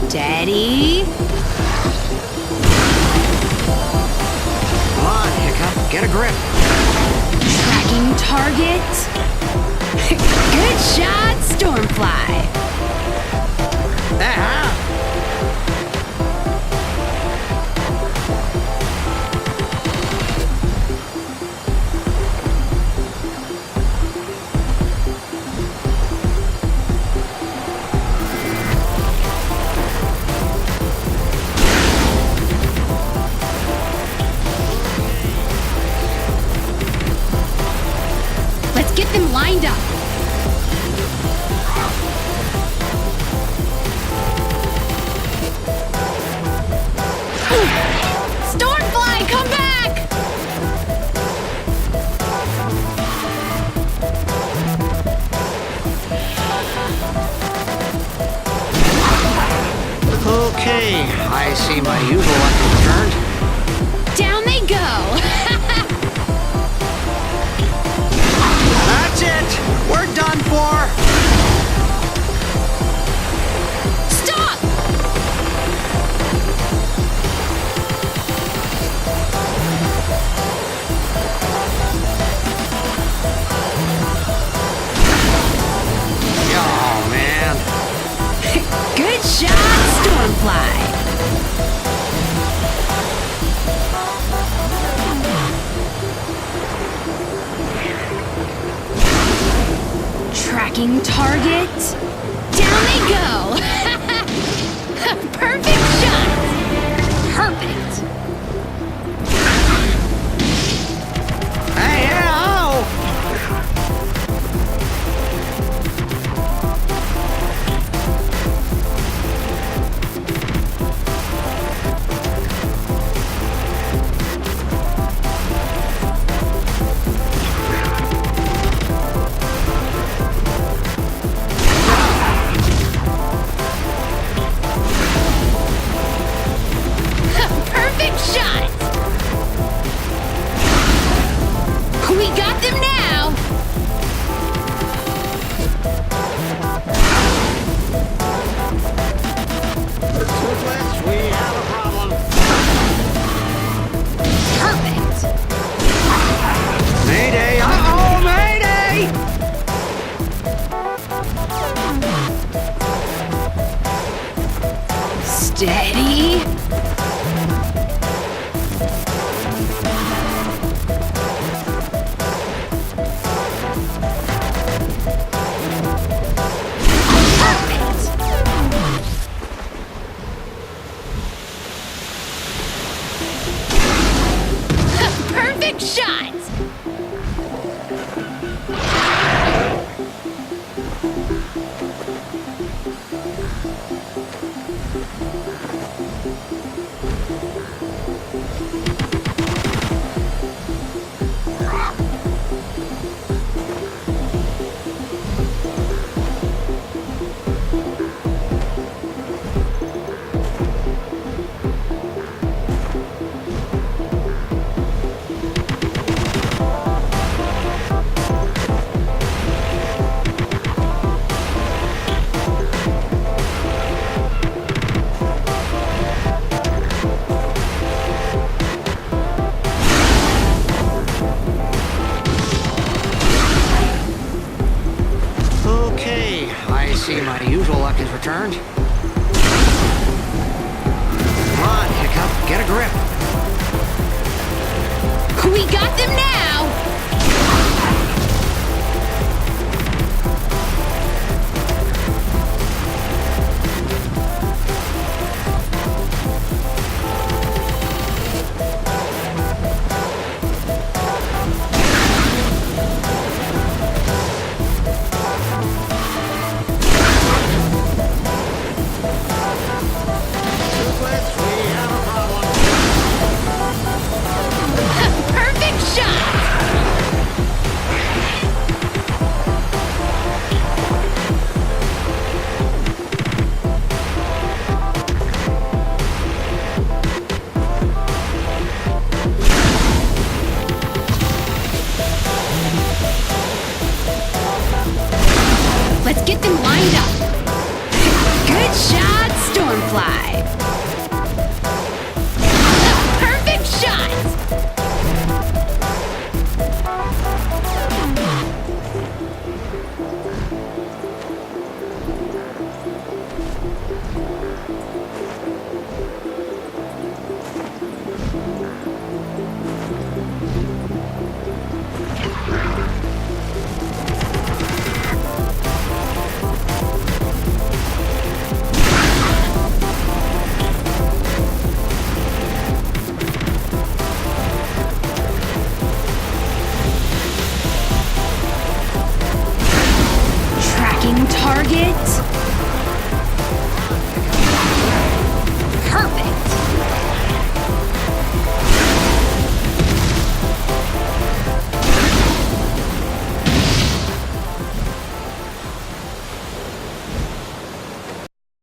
Steady. Come on, Hiccup, get a grip. Tracking target. Good shot, Stormfly. Ah! Let's get them lined up. Stormfly, come back! Okay, I see my usual luck has returned. Down they go. That's it! We're done for! Stop! Oh, man. Good shot, Stormfly. Tracking target. Down they go. Perfect shot. Perfect. Hey, ow! Perfect shot. We got them now. Toothless, we have a problem. Perfect. Mayday! Uh-oh, mayday! Steady. Perfect shot! Okay, I see my usual luck has returned. Come on, Hiccup, get a grip. We got them now! Toothless, we have a problem. Perfect shot! alive. The perfect shot! Tracking target.